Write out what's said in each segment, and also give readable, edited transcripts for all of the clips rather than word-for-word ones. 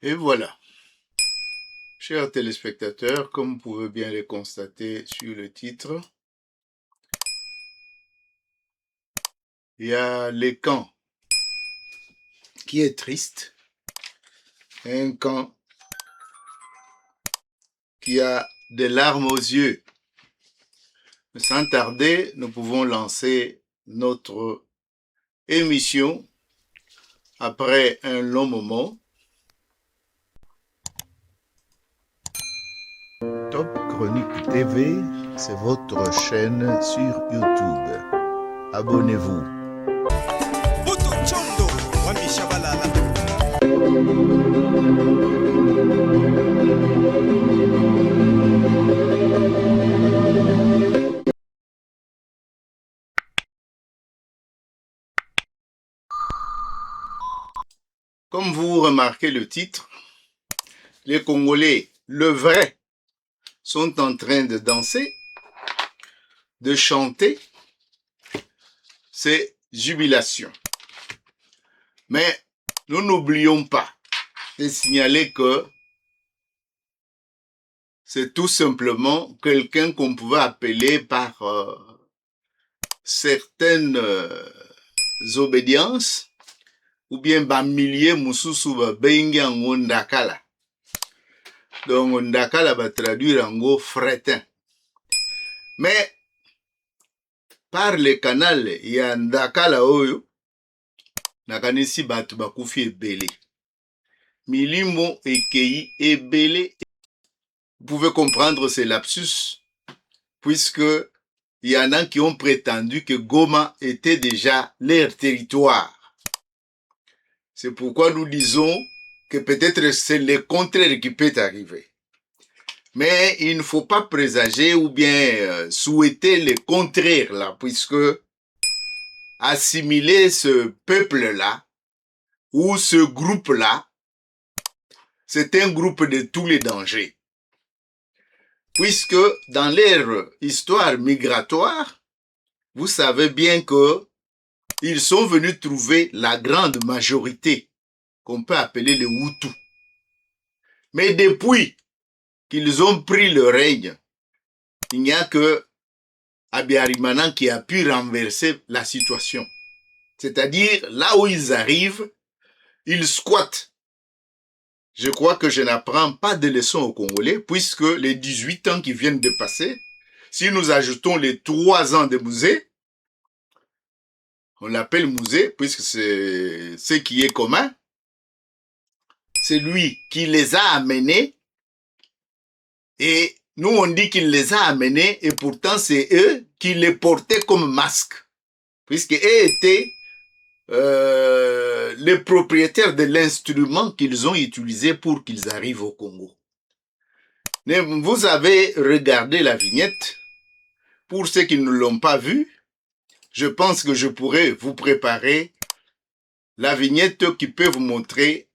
Et voilà, chers téléspectateurs, comme vous pouvez bien le constater sur le titre, il y a les camps qui est triste, un camp qui a des larmes aux yeux. Sans tarder, nous pouvons lancer notre émission après un long moment. Top Chronique TV, c'est votre chaîne sur YouTube. Abonnez-vous. Comme vous remarquez le titre, les Congolais, le vrai, sont en train de danser, de chanter, c'est jubilation. Mais nous n'oublions pas de signaler que c'est tout simplement quelqu'un qu'on pouvait appeler par certaines obédiences ou bien bamilier mususu babengi yango ndakala. Donc ndakala va traduire yango fretin. Mais par le canal ya ndakala oyo nakanisi batu bakufi ebele. Milimo ekei ebele. Vous pouvez comprendre ces lapsus puisque il y en a qui ont prétendu que Goma était déjà leur territoire. C'est pourquoi nous disons que peut-être c'est le contraire qui peut arriver. Mais il ne faut pas présager ou bien souhaiter le contraire là, puisque assimiler ce peuple-là ou ce groupe-là, c'est un groupe de tous les dangers. Puisque dans leur histoire migratoire, vous savez bien que ils sont venus trouver la grande majorité qu'on peut appeler les Hutus. Mais depuis qu'ils ont pris le règne, il n'y a que Abiyarimana qui a pu renverser la situation. C'est-à-dire, là où ils arrivent, ils squattent. Je crois que je n'apprends pas de leçons aux Congolais, puisque les 18 ans qui viennent de passer, si nous ajoutons les 3 ans de musée, on l'appelle musée, puisque c'est ce qui est commun, c'est lui qui les a amenés, et nous on dit qu'il les a amenés, et pourtant c'est eux qui les portaient comme masque, puisqu'eux étaient les propriétaires de l'instrument qu'ils ont utilisé pour qu'ils arrivent au Congo. Mais vous avez regardé la vignette. Pour ceux qui ne l'ont pas vue, je pense que je pourrais vous préparer la vignette qui peut vous montrer.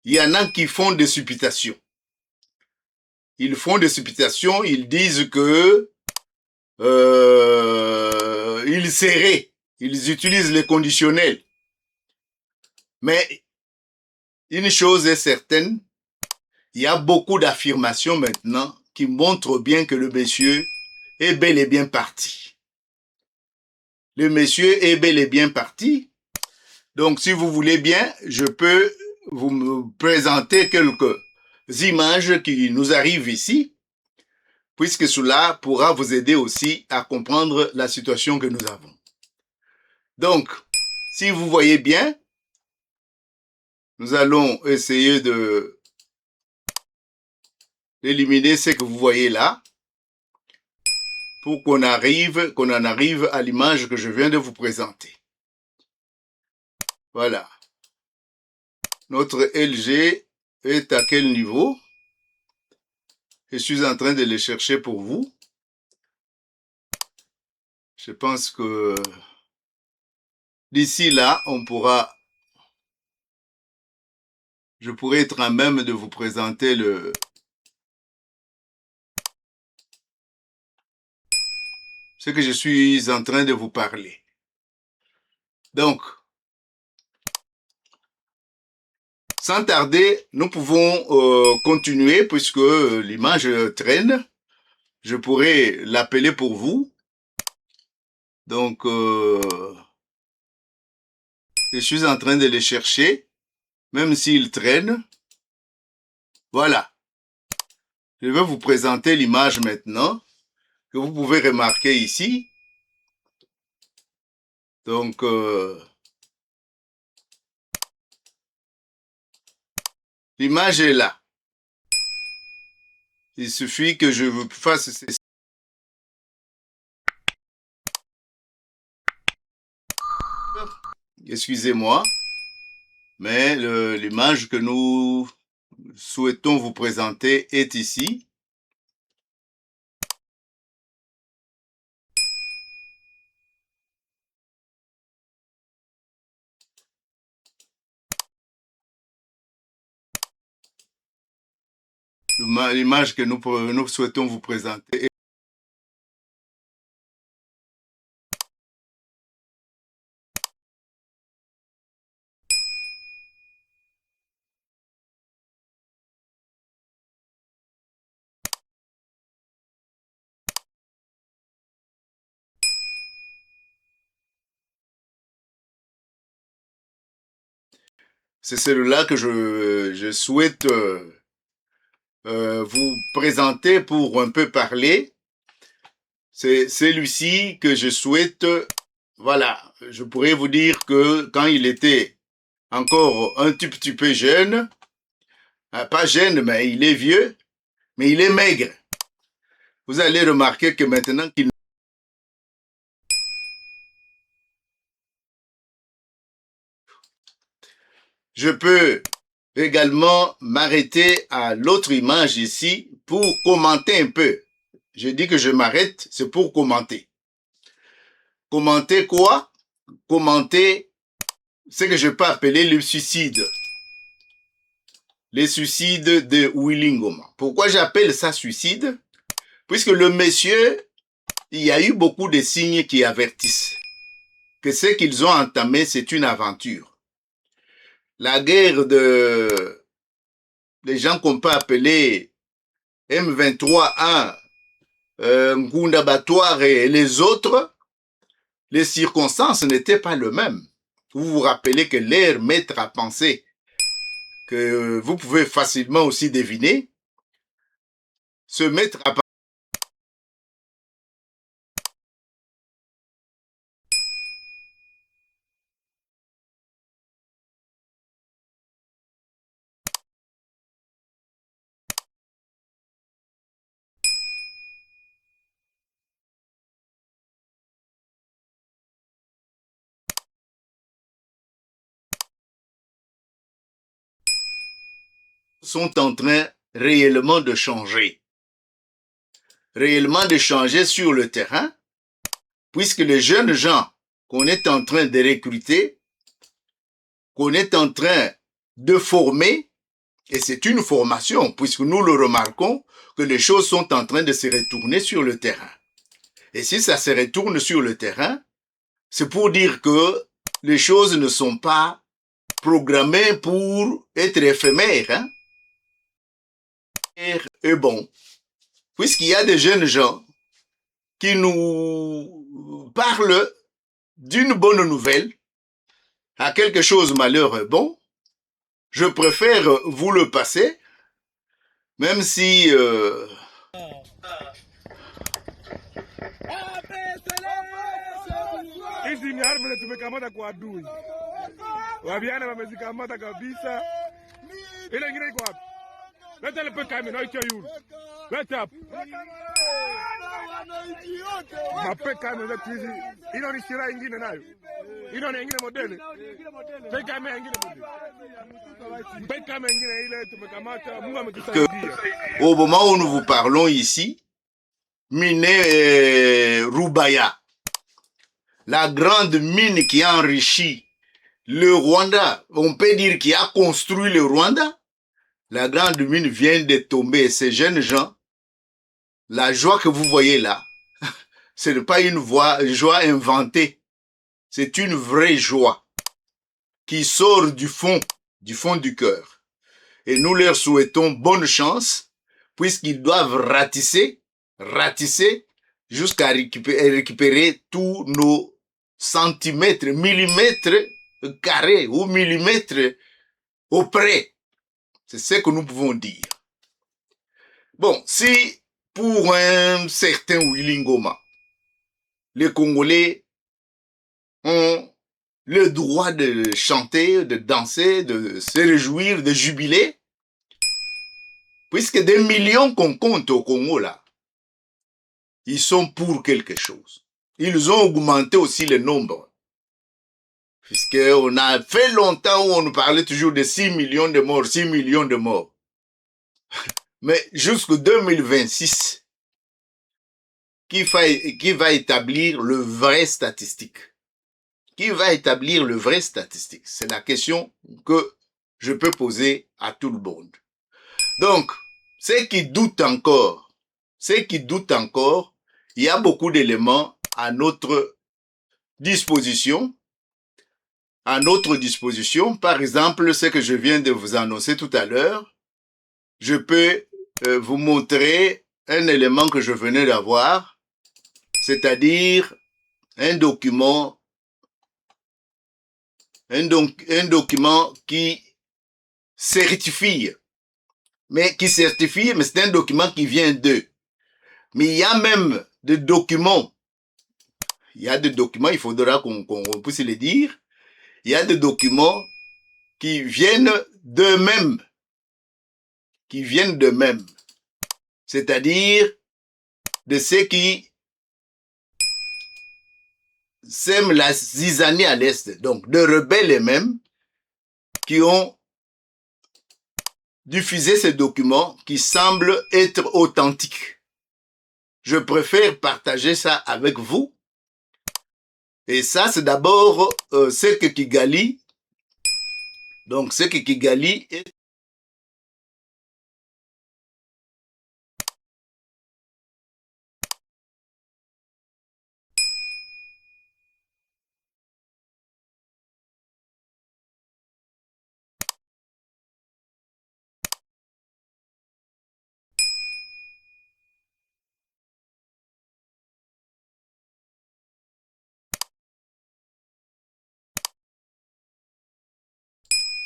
Il y en a qui font des supputations. Ils font des supputations, ils disent que ils seraient, ils utilisent les conditionnels. Mais une chose est certaine, il y a beaucoup d'affirmations maintenant qui montrent bien que le monsieur est bel et bien parti. Le monsieur est bel et bien parti. Donc, si vous voulez bien, je peux vous me présenter quelques images qui nous arrivent ici, puisque cela pourra vous aider aussi à comprendre la situation que nous avons. Donc, si vous voyez bien, nous allons essayer d'éliminer ce que vous voyez là, pour qu'on en arrive à l'image que je viens de vous présenter. Voilà. Notre LG est à quel niveau? Je suis en train de le chercher pour vous. Je pense que d'ici là, je pourrais être à même de vous présenter ce que je suis en train de vous parler. Donc, sans tarder, nous pouvons continuer puisque l'image traîne. Je pourrais l'appeler pour vous. Donc, je suis en train de le chercher, même s'il traîne. Voilà. Je vais vous présenter l'image maintenant, que vous pouvez remarquer ici. Donc, l'image est là. Il suffit que je vous fasse ces... Excusez-moi, mais l'image que nous souhaitons vous présenter est ici. L'image que nous souhaitons vous présenter est... C'est celui-là que je souhaite vous présenter pour un peu parler. C'est celui-ci que je souhaite, voilà, je pourrais vous dire que quand il était encore un tout petit peu jeune, pas jeune, mais il est vieux, mais il est maigre. Vous allez remarquer que maintenant qu'il... Je peux également m'arrêter à l'autre image ici pour commenter un peu. Je dis que je m'arrête, c'est pour commenter. Commenter quoi? Commenter ce que je peux appeler le suicide. Les suicides de Willy Ngoma. Pourquoi j'appelle ça suicide? Puisque le monsieur, il y a eu beaucoup de signes qui avertissent que ce qu'ils ont entamé, c'est une aventure. La guerre des gens qu'on peut appeler M23-1, Ngunda Batouare et les autres, les circonstances n'étaient pas les mêmes. Vous vous rappelez que l'air maître à penser, que vous pouvez facilement aussi deviner, se mettre à sont en train réellement de changer. Réellement de changer sur le terrain, puisque les jeunes gens qu'on est en train de recruter, qu'on est en train de former, et c'est une formation, puisque nous le remarquons, que les choses sont en train de se retourner sur le terrain. Et si ça se retourne sur le terrain, c'est pour dire que les choses ne sont pas programmées pour être éphémères. Hein? Et bon, puisqu'il y a des jeunes gens qui nous parlent d'une bonne nouvelle à quelque chose malheur bon, je préfère vous le passer, même si... Hizi ni arma tumekamata kwa adui. Wabiana wamezikamata kabisa. Ile ingine iko wapi? Leta ile peka mimi naitwa yule. Leta hapo. Mapeka mimi zetu hizi. Ino ni shira ingine nayo. Ino ni ingine modeli. Peka mimi ingine modeli. Peka mimi ingine ile tumekamata. Mungu ametusaidia. Au moment où nous vous parlons ici, mine Rubaya, la grande mine qui a enrichi le Rwanda, on peut dire qui a construit le Rwanda, la grande mine vient de tomber. Ces jeunes gens, la joie que vous voyez là, ce n'est pas une joie inventée, c'est une vraie joie qui sort du fond du cœur. Et nous leur souhaitons bonne chance, puisqu'ils doivent ratisser jusqu'à récupérer tous nos centimètres, millimètres carrés ou millimètres au près. C'est ce que nous pouvons dire. Bon, si pour un certain Willy Ngoma, les Congolais ont le droit de chanter, de danser, de se réjouir, de jubiler, puisque des millions qu'on compte au Congo là, ils sont pour quelque chose. Ils ont augmenté aussi le nombre. Puisqu'on a fait longtemps où on nous parlait toujours de 6 millions de morts, 6 millions de morts. Mais jusqu'en 2026, qui va établir le vrai statistique? Qui va établir le vrai statistique? C'est la question que je peux poser à tout le monde. Donc, ceux qui doutent encore, il y a beaucoup d'éléments à notre disposition. Par exemple, ce que je viens de vous annoncer tout à l'heure, je peux vous montrer un élément que je venais d'avoir, c'est-à-dire un document qui certifie, mais c'est un document qui vient d'eux. Mais il y a même des documents, il faudra qu'on puisse les dire, il y a des documents qui viennent d'eux-mêmes, c'est-à-dire de ceux qui sèment la zizanie à l'Est, donc de rebelles eux-mêmes qui ont diffusé ces documents qui semblent être authentiques. Je préfère partager ça avec vous. Et ça, c'est d'abord ce que Kigali. Donc, ce que Kigali est.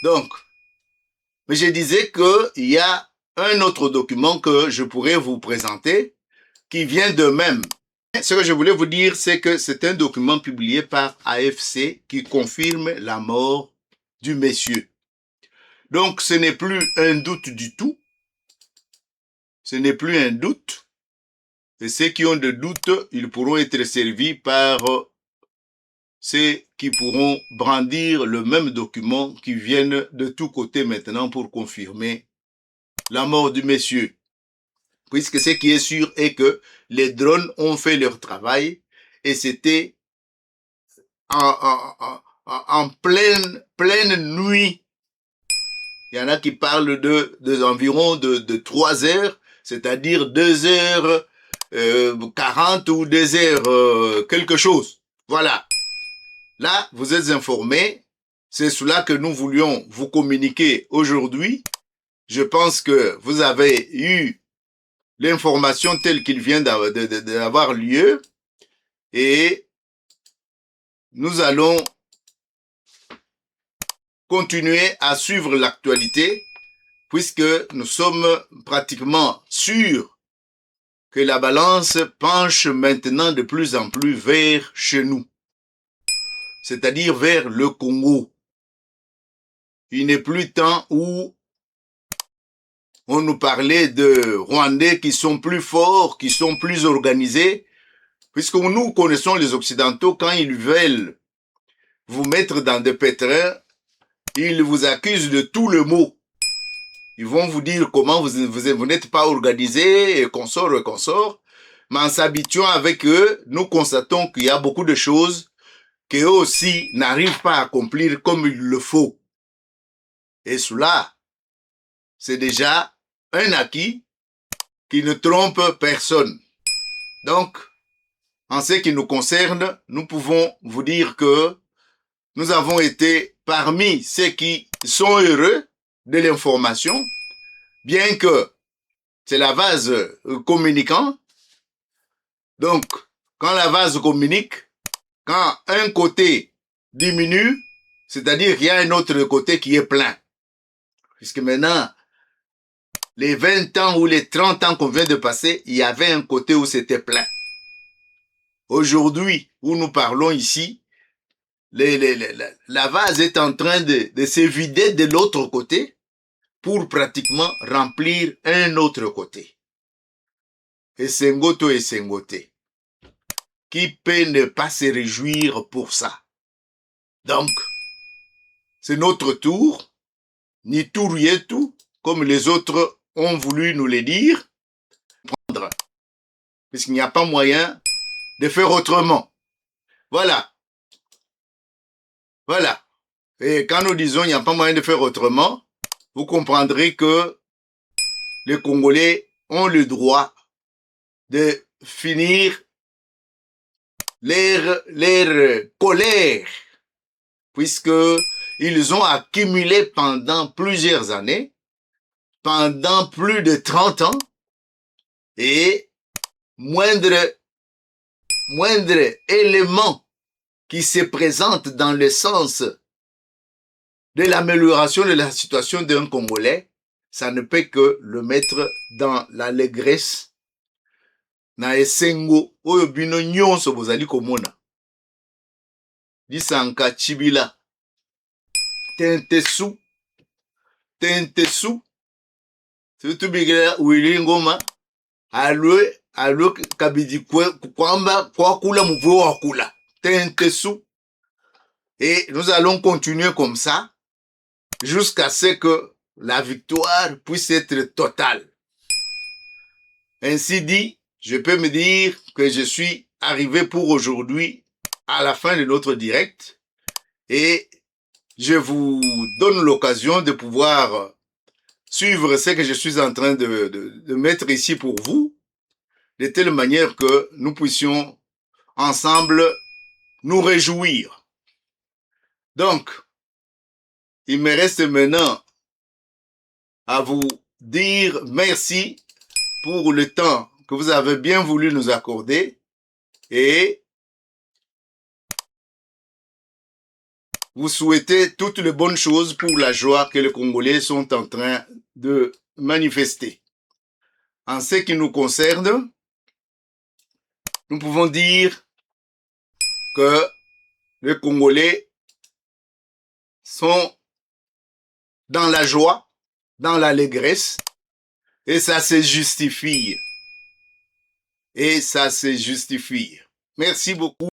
Donc, mais je disais qu'il y a un autre document que je pourrais vous présenter qui vient d'eux-mêmes. Ce que je voulais vous dire, c'est que c'est un document publié par AFC qui confirme la mort du monsieur. Donc, ce n'est plus un doute du tout. Ce n'est plus un doute. Et ceux qui ont des doutes, ils pourront être servis par ceux qui pourront brandir le même document qui viennent de tous côtés maintenant pour confirmer la mort du monsieur. Puisque ce qui est sûr est que les drones ont fait leur travail et c'était en pleine nuit. Il y en a qui parlent environ de 3 heures, c'est-à-dire 2h40 ou 2h quelque chose. Voilà. Là, vous êtes informés. C'est cela que nous voulions vous communiquer aujourd'hui. Je pense que vous avez eu l'information telle qu'il vient d'avoir lieu. Et nous allons continuer à suivre l'actualité puisque nous sommes pratiquement sûrs que la balance penche maintenant de plus en plus vers chez nous, c'est-à-dire vers le Congo. Il n'est plus temps où on nous parlait de Rwandais qui sont plus forts, qui sont plus organisés, puisque nous connaissons les Occidentaux, quand ils veulent vous mettre dans des pétrins, ils vous accusent de tout le mot. Ils vont vous dire comment vous n'êtes pas organisé, et consort. Mais en s'habituant avec eux, nous constatons qu'il y a beaucoup de choses qu'eux aussi n'arrivent pas à accomplir comme il le faut. Et cela, c'est déjà un acquis qui ne trompe personne. Donc, en ce qui nous concerne, nous pouvons vous dire que nous avons été parmi ceux qui sont heureux de l'information, bien que c'est la vase communicant. Donc, quand la vase communique, quand un côté diminue, c'est-à-dire qu'il y a un autre côté qui est plein. Puisque maintenant, les 20 ans ou les 30 ans qu'on vient de passer, il y avait un côté où c'était plein. Aujourd'hui, où nous parlons ici, la vase est en train de se vider de l'autre côté pour pratiquement remplir un autre côté. Et Sengoto et Sengoté. Qui peut ne pas se réjouir pour ça? Donc, c'est notre tour, ni tout rien tout, comme les autres ont voulu nous le dire, prendre, puisqu'il n'y a pas moyen de faire autrement. Voilà. Voilà. Et quand nous disons il n'y a pas moyen de faire autrement, vous comprendrez que les Congolais ont le droit de finir leur colère, puisque ils ont accumulé pendant plusieurs années, pendant plus de 30 ans, et moindre élément qui se présente dans le sens de l'amélioration de la situation d'un Congolais, ça ne peut que le mettre dans l'allégresse, na esengo oyo bino nyonso bozali komona. Lisanka Chibila, Tentesu, surtout bigela Willy Ngoma, alwe kabidi kwamba kwa kula mvuo wa kula. Tentesu. Et nous allons continuer comme ça jusqu'à ce que la victoire puisse être totale. Ainsi dit, je peux me dire que je suis arrivé pour aujourd'hui à la fin de notre direct et je vous donne l'occasion de pouvoir suivre ce que je suis en train de mettre ici pour vous, de telle manière que nous puissions ensemble nous réjouir. Donc, il me reste maintenant à vous dire merci pour le temps que vous avez bien voulu nous accorder et vous souhaiter toutes les bonnes choses pour la joie que les Congolais sont en train de manifester. En ce qui nous concerne, nous pouvons dire que les Congolais sont dans la joie, dans l'allégresse, et ça se justifie. Et ça se justifie. Merci beaucoup.